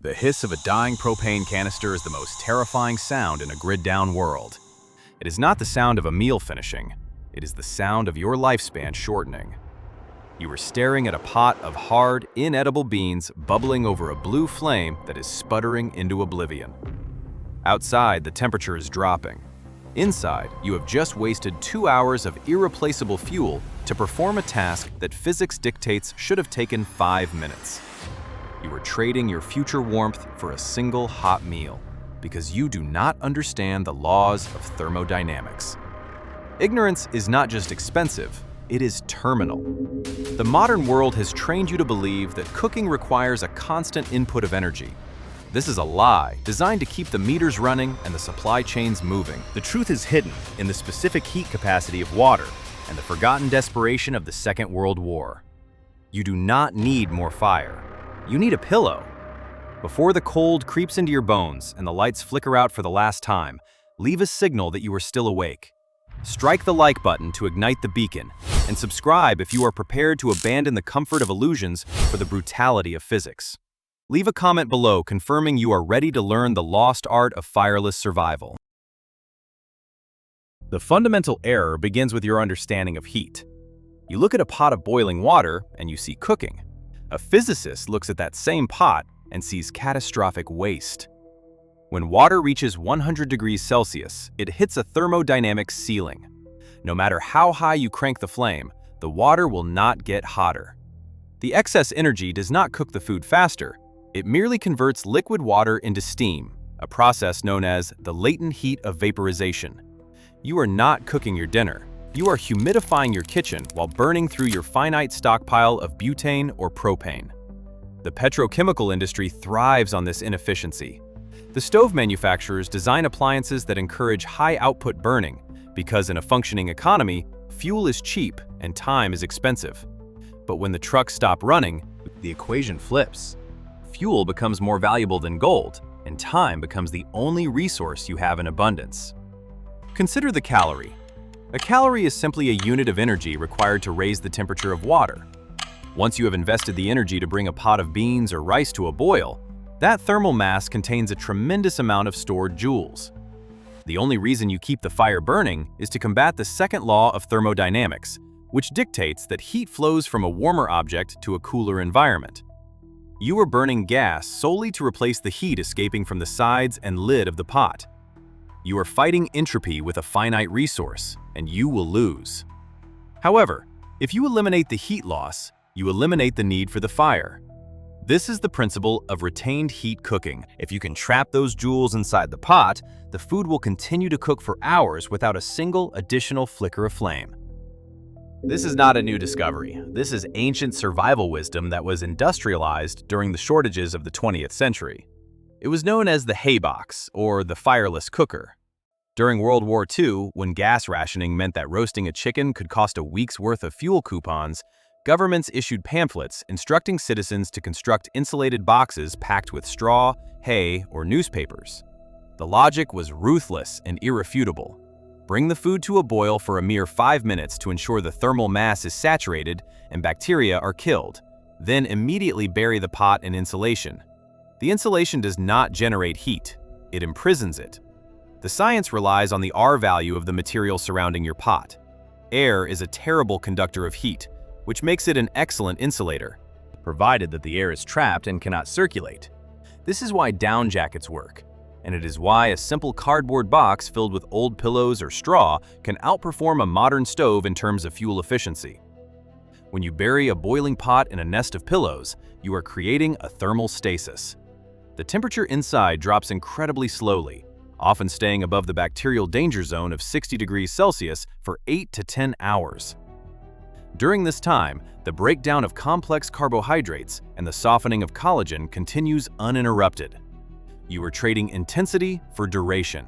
The hiss of a dying propane canister is the most terrifying sound in a grid-down world. It is not the sound of a meal finishing. It is the sound of your lifespan shortening. You are staring at a pot of hard, inedible beans bubbling over a blue flame that is sputtering into oblivion. Outside, the temperature is dropping. Inside, you have just wasted 2 hours of irreplaceable fuel to perform a task that physics dictates should have taken 5 minutes. You are trading your future warmth for a single hot meal because you do not understand the laws of thermodynamics. Ignorance is not just expensive, it is terminal. The modern world has trained you to believe that cooking requires a constant input of energy. This is a lie designed to keep the meters running and the supply chains moving. The truth is hidden in the specific heat capacity of water and the forgotten desperation of the Second World War. You do not need more fire. You need a pillow. Before the cold creeps into your bones and the lights flicker out for the last time, leave a signal that you are still awake. Strike the like button to ignite the beacon, and subscribe if you are prepared to abandon the comfort of illusions for the brutality of physics. Leave a comment below confirming you are ready to learn the lost art of fireless survival. The fundamental error begins with your understanding of heat. You look at a pot of boiling water and you see cooking. A physicist looks at that same pot and sees catastrophic waste. When water reaches 100 degrees Celsius, it hits a thermodynamic ceiling. No matter how high you crank the flame, the water will not get hotter. The excess energy does not cook the food faster. It merely converts liquid water into steam, a process known as the latent heat of vaporization. You are not cooking your dinner. You are humidifying your kitchen while burning through your finite stockpile of butane or propane. The petrochemical industry thrives on this inefficiency. The stove manufacturers design appliances that encourage high-output burning because in a functioning economy, fuel is cheap and time is expensive. But when the trucks stop running, the equation flips. Fuel becomes more valuable than gold, and time becomes the only resource you have in abundance. Consider the calorie. A calorie is simply a unit of energy required to raise the temperature of water. Once you have invested the energy to bring a pot of beans or rice to a boil, that thermal mass contains a tremendous amount of stored joules. The only reason you keep the fire burning is to combat the second law of thermodynamics, which dictates that heat flows from a warmer object to a cooler environment. You are burning gas solely to replace the heat escaping from the sides and lid of the pot. You are fighting entropy with a finite resource, and you will lose. However, if you eliminate the heat loss, you eliminate the need for the fire. This is the principle of retained heat cooking. If you can trap those joules inside the pot, the food will continue to cook for hours without a single additional flicker of flame. This is not a new discovery. This is ancient survival wisdom that was industrialized during the shortages of the 20th century. It was known as the Haybox, or the fireless cooker. During World War II, when gas rationing meant that roasting a chicken could cost a week's worth of fuel coupons, governments issued pamphlets instructing citizens to construct insulated boxes packed with straw, hay, or newspapers. The logic was ruthless and irrefutable. Bring the food to a boil for a mere 5 minutes to ensure the thermal mass is saturated and bacteria are killed. Then immediately bury the pot in insulation. The insulation does not generate heat, it imprisons it. The science relies on the R value of the material surrounding your pot. Air is a terrible conductor of heat, which makes it an excellent insulator, provided that the air is trapped and cannot circulate. This is why down jackets work, and it is why a simple cardboard box filled with old pillows or straw can outperform a modern stove in terms of fuel efficiency. When you bury a boiling pot in a nest of pillows, you are creating a thermal stasis. The temperature inside drops incredibly slowly, often staying above the bacterial danger zone of 60 degrees Celsius for 8 to 10 hours. During this time, the breakdown of complex carbohydrates and the softening of collagen continues uninterrupted. You are trading intensity for duration.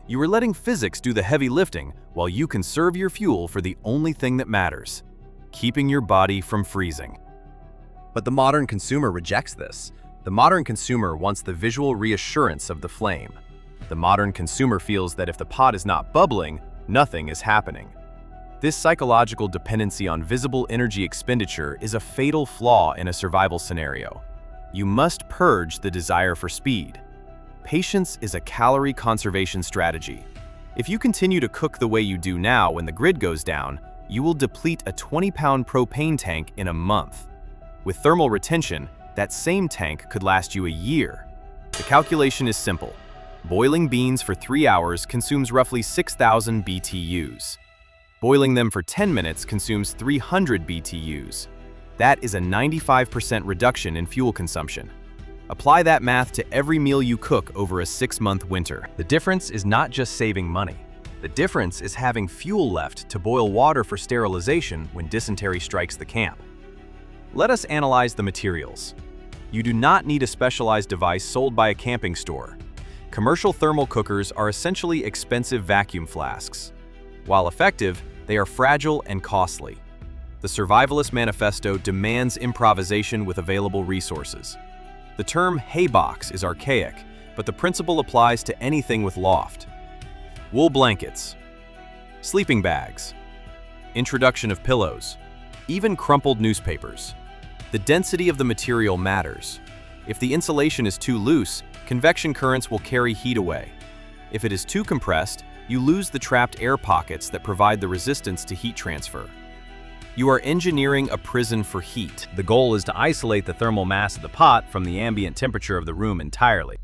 You are letting physics do the heavy lifting while you conserve your fuel for the only thing that matters, keeping your body from freezing. But the modern consumer rejects this. The modern consumer wants the visual reassurance of the flame. The modern consumer feels that if the pot is not bubbling, nothing is happening. This psychological dependency on visible energy expenditure is a fatal flaw in a survival scenario. You must purge the desire for speed. Patience is a calorie conservation strategy. If you continue to cook the way you do now when the grid goes down, you will deplete a 20-pound propane tank in a month. With thermal retention, that same tank could last you a year. The calculation is simple. Boiling beans for 3 hours consumes roughly 6,000 BTUs. Boiling them for 10 minutes consumes 300 BTUs. That is a 95% reduction in fuel consumption. Apply that math to every meal you cook over a 6-month winter. The difference is not just saving money. The difference is having fuel left to boil water for sterilization when dysentery strikes the camp. Let us analyze the materials. You do not need a specialized device sold by a camping store. Commercial thermal cookers are essentially expensive vacuum flasks. While effective, they are fragile and costly. The Survivalist Manifesto demands improvisation with available resources. The term Haybox is archaic, but the principle applies to anything with loft. Wool blankets, sleeping bags, introduction of pillows, even crumpled newspapers. The density of the material matters. If the insulation is too loose, convection currents will carry heat away. If it is too compressed, you lose the trapped air pockets that provide the resistance to heat transfer. You are engineering a prison for heat. The goal is to isolate the thermal mass of the pot from the ambient temperature of the room entirely.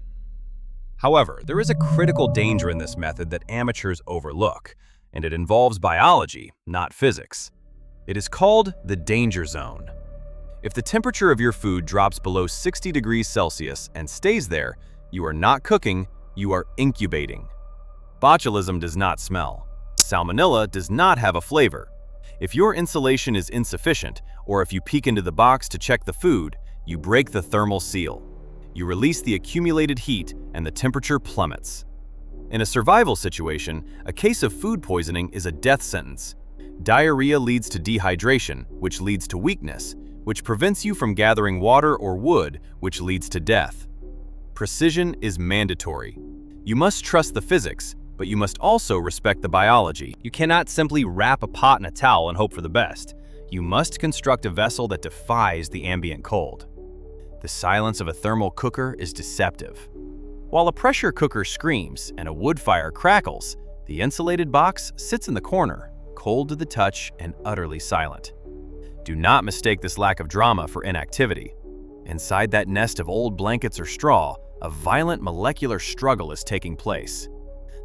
However, there is a critical danger in this method that amateurs overlook, and it involves biology, not physics. It is called the danger zone. If the temperature of your food drops below 60 degrees Celsius and stays there, you are not cooking, you are incubating. Botulism does not smell. Salmonella does not have a flavor. If your insulation is insufficient, or if you peek into the box to check the food, you break the thermal seal. You release the accumulated heat and the temperature plummets. In a survival situation, a case of food poisoning is a death sentence. Diarrhea leads to dehydration, which leads to weakness, which prevents you from gathering water or wood, which leads to death. Precision is mandatory. You must trust the physics, but you must also respect the biology. You cannot simply wrap a pot in a towel and hope for the best. You must construct a vessel that defies the ambient cold. The silence of a thermal cooker is deceptive. While a pressure cooker screams and a wood fire crackles, the insulated box sits in the corner, cold to the touch and utterly silent. Do not mistake this lack of drama for inactivity. Inside that nest of old blankets or straw, a violent molecular struggle is taking place.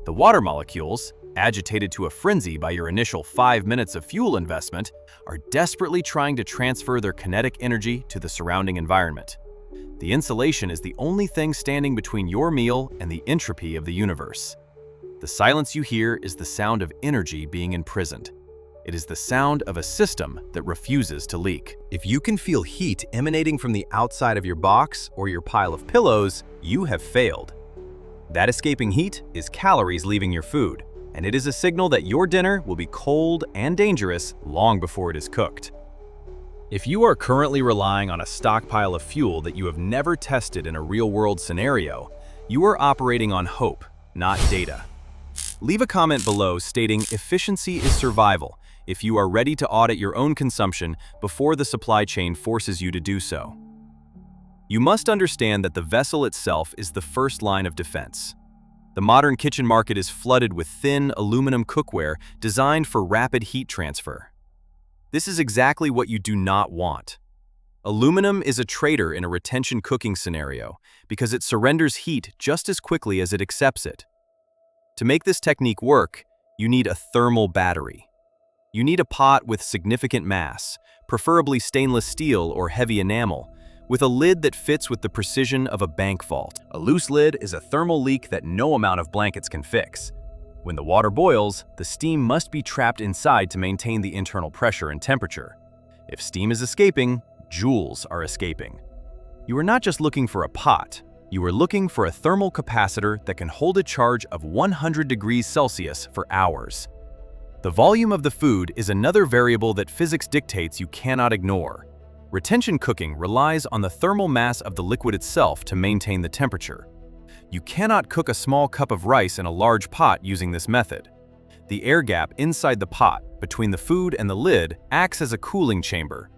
The water molecules, agitated to a frenzy by your initial 5 minutes of fuel investment, are desperately trying to transfer their kinetic energy to the surrounding environment. The insulation is the only thing standing between your meal and the entropy of the universe. The silence you hear is the sound of energy being imprisoned. It is the sound of a system that refuses to leak. If you can feel heat emanating from the outside of your box or your pile of pillows, you have failed. That escaping heat is calories leaving your food, and it is a signal that your dinner will be cold and dangerous long before it is cooked. If you are currently relying on a stockpile of fuel that you have never tested in a real-world scenario, you are operating on hope, not data. Leave a comment below stating efficiency is survival if you are ready to audit your own consumption before the supply chain forces you to do so. You must understand that the vessel itself is the first line of defense. The modern kitchen market is flooded with thin aluminum cookware designed for rapid heat transfer. This is exactly what you do not want. Aluminum is a traitor in a retention cooking scenario because it surrenders heat just as quickly as it accepts it. To make this technique work, you need a thermal battery. You need a pot with significant mass, preferably stainless steel or heavy enamel, with a lid that fits with the precision of a bank vault. A loose lid is a thermal leak that no amount of blankets can fix. When the water boils, the steam must be trapped inside to maintain the internal pressure and temperature. If steam is escaping, joules are escaping. You are not just looking for a pot, you are looking for a thermal capacitor that can hold a charge of 100 degrees Celsius for hours. The volume of the food is another variable that physics dictates you cannot ignore. Retention cooking relies on the thermal mass of the liquid itself to maintain the temperature. You cannot cook a small cup of rice in a large pot using this method. The air gap inside the pot, between the food and the lid, acts as a cooling chamber.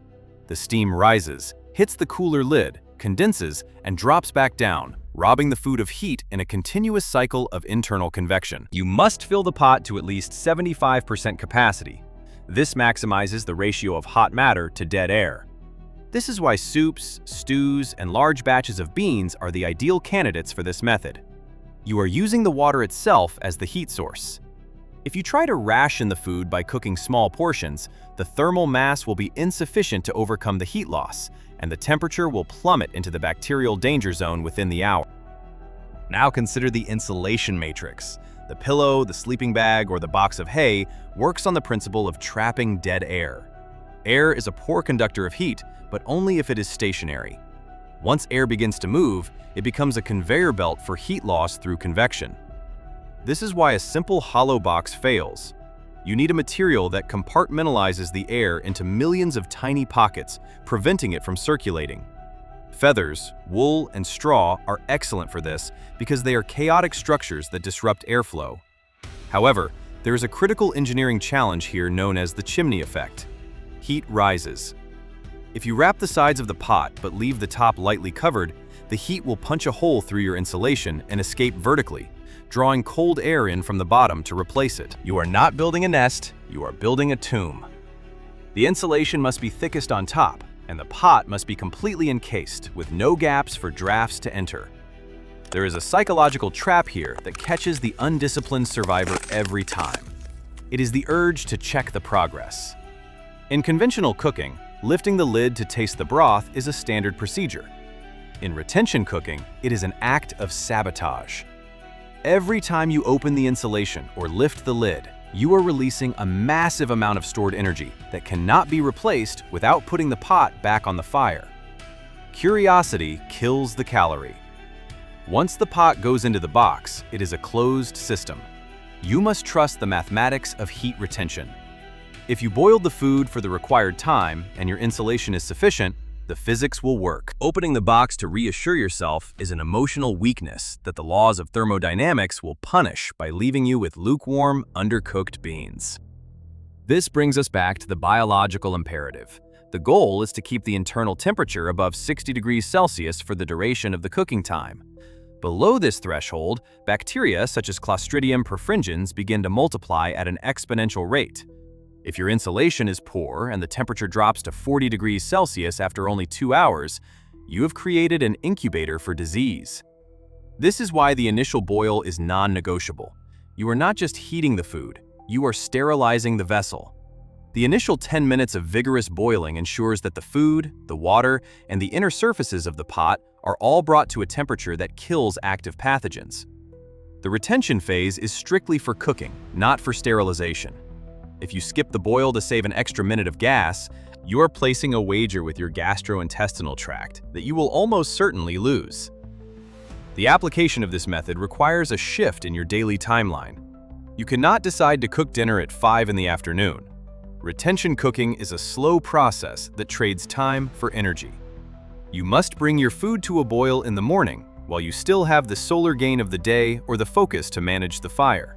The steam rises, hits the cooler lid, condenses, and drops back down, robbing the food of heat in a continuous cycle of internal convection. You must fill the pot to at least 75% capacity. This maximizes the ratio of hot matter to dead air. This is why soups, stews, and large batches of beans are the ideal candidates for this method. You are using the water itself as the heat source. If you try to ration the food by cooking small portions, the thermal mass will be insufficient to overcome the heat loss, and the temperature will plummet into the bacterial danger zone within the hour. Now consider the insulation matrix. The pillow, the sleeping bag, or the box of hay works on the principle of trapping dead air. Air is a poor conductor of heat, but only if it is stationary. Once air begins to move, it becomes a conveyor belt for heat loss through convection. This is why a simple hollow box fails. You need a material that compartmentalizes the air into millions of tiny pockets, preventing it from circulating. Feathers, wool, and straw are excellent for this because they are chaotic structures that disrupt airflow. However, there is a critical engineering challenge here known as the chimney effect. Heat rises. If you wrap the sides of the pot but leave the top lightly covered, the heat will punch a hole through your insulation and escape vertically, drawing cold air in from the bottom to replace it. You are not building a nest, you are building a tomb. The insulation must be thickest on top, and the pot must be completely encased, with no gaps for drafts to enter. There is a psychological trap here that catches the undisciplined survivor every time. It is the urge to check the progress. In conventional cooking, lifting the lid to taste the broth is a standard procedure. In retention cooking, it is an act of sabotage. Every time you open the insulation or lift the lid, you are releasing a massive amount of stored energy that cannot be replaced without putting the pot back on the fire. Curiosity kills the calorie. Once the pot goes into the box, it is a closed system. You must trust the mathematics of heat retention. If you boiled the food for the required time and your insulation is sufficient, the physics will work. Opening the box to reassure yourself is an emotional weakness that the laws of thermodynamics will punish by leaving you with lukewarm, undercooked beans. This brings us back to the biological imperative. The goal is to keep the internal temperature above 60 degrees Celsius for the duration of the cooking time. Below this threshold, bacteria such as Clostridium perfringens begin to multiply at an exponential rate. If your insulation is poor and the temperature drops to 40 degrees Celsius after only 2 hours, you have created an incubator for disease. This is why the initial boil is non-negotiable. You are not just heating the food, you are sterilizing the vessel. The initial 10 minutes of vigorous boiling ensures that the food, the water, and the inner surfaces of the pot are all brought to a temperature that kills active pathogens. The retention phase is strictly for cooking, not for sterilization. If you skip the boil to save an extra minute of gas, you are placing a wager with your gastrointestinal tract that you will almost certainly lose. The application of this method requires a shift in your daily timeline. You cannot decide to cook dinner at 5 in the afternoon. Retention cooking is a slow process that trades time for energy. You must bring your food to a boil in the morning while you still have the solar gain of the day or the focus to manage the fire.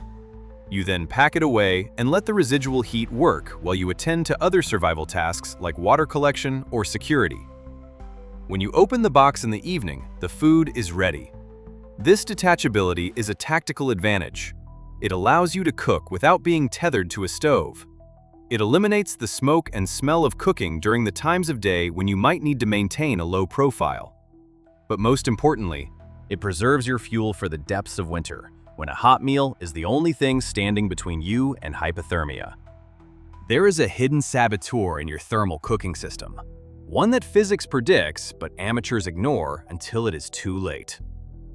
You then pack it away and let the residual heat work while you attend to other survival tasks like water collection or security. When you open the box in the evening, the food is ready. This detachability is a tactical advantage. It allows you to cook without being tethered to a stove. It eliminates the smoke and smell of cooking during the times of day when you might need to maintain a low profile. But most importantly, it preserves your fuel for the depths of winter, when a hot meal is the only thing standing between you and hypothermia. There is a hidden saboteur in your thermal cooking system, one that physics predicts but amateurs ignore until it is too late.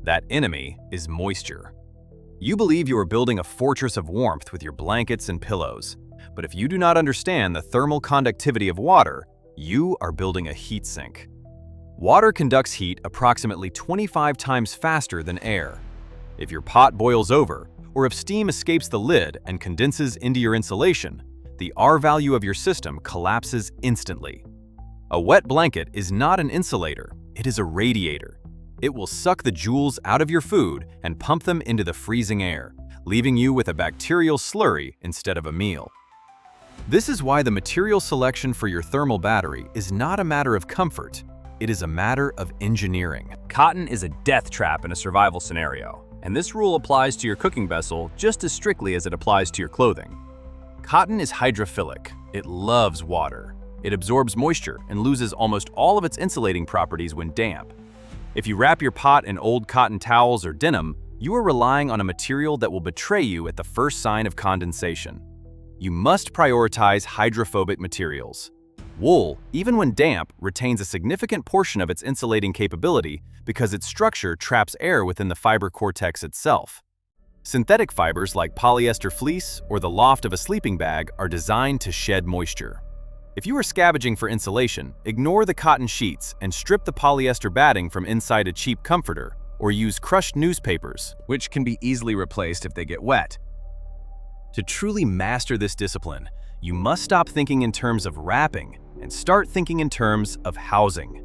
That enemy is moisture. You believe you are building a fortress of warmth with your blankets and pillows, but if you do not understand the thermal conductivity of water, you are building a heat sink. Water conducts heat approximately 25 times faster than air. If your pot boils over, or if steam escapes the lid and condenses into your insulation, the R value of your system collapses instantly. A wet blanket is not an insulator, it is a radiator. It will suck the joules out of your food and pump them into the freezing air, leaving you with a bacterial slurry instead of a meal. This is why the material selection for your thermal battery is not a matter of comfort. It is a matter of engineering. Cotton is a death trap in a survival scenario, and this rule applies to your cooking vessel just as strictly as it applies to your clothing. Cotton is hydrophilic. It loves water. It absorbs moisture and loses almost all of its insulating properties when damp. If you wrap your pot in old cotton towels or denim, you are relying on a material that will betray you at the first sign of condensation. You must prioritize hydrophobic materials. Wool, even when damp, retains a significant portion of its insulating capability because its structure traps air within the fiber cortex itself. Synthetic fibers like polyester fleece or the loft of a sleeping bag are designed to shed moisture. If you are scavenging for insulation, ignore the cotton sheets and strip the polyester batting from inside a cheap comforter, or use crushed newspapers, which can be easily replaced if they get wet. To truly master this discipline, you must stop thinking in terms of wrapping and start thinking in terms of housing.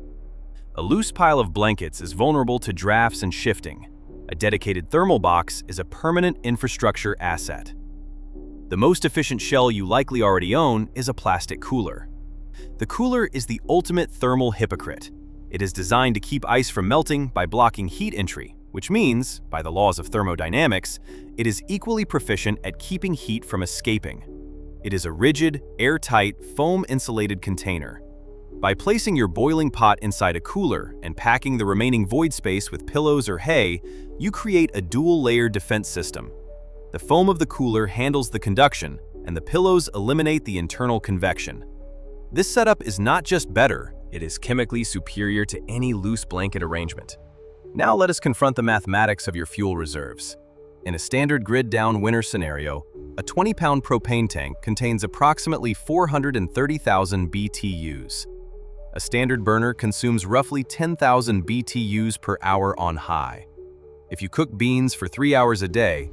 A loose pile of blankets is vulnerable to drafts and shifting. A dedicated thermal box is a permanent infrastructure asset. The most efficient shell you likely already own is a plastic cooler. The cooler is the ultimate thermal hypocrite. It is designed to keep ice from melting by blocking heat entry, which means, by the laws of thermodynamics, it is equally proficient at keeping heat from escaping. It is a rigid, airtight, foam-insulated container. By placing your boiling pot inside a cooler and packing the remaining void space with pillows or hay, you create a dual-layered defense system. The foam of the cooler handles the conduction, and the pillows eliminate the internal convection. This setup is not just better, it is chemically superior to any loose blanket arrangement. Now let us confront the mathematics of your fuel reserves. In a standard grid-down winter scenario, a 20-pound propane tank contains approximately 430,000 BTUs. A standard burner consumes roughly 10,000 BTUs per hour on high. If you cook beans for 3 hours a day,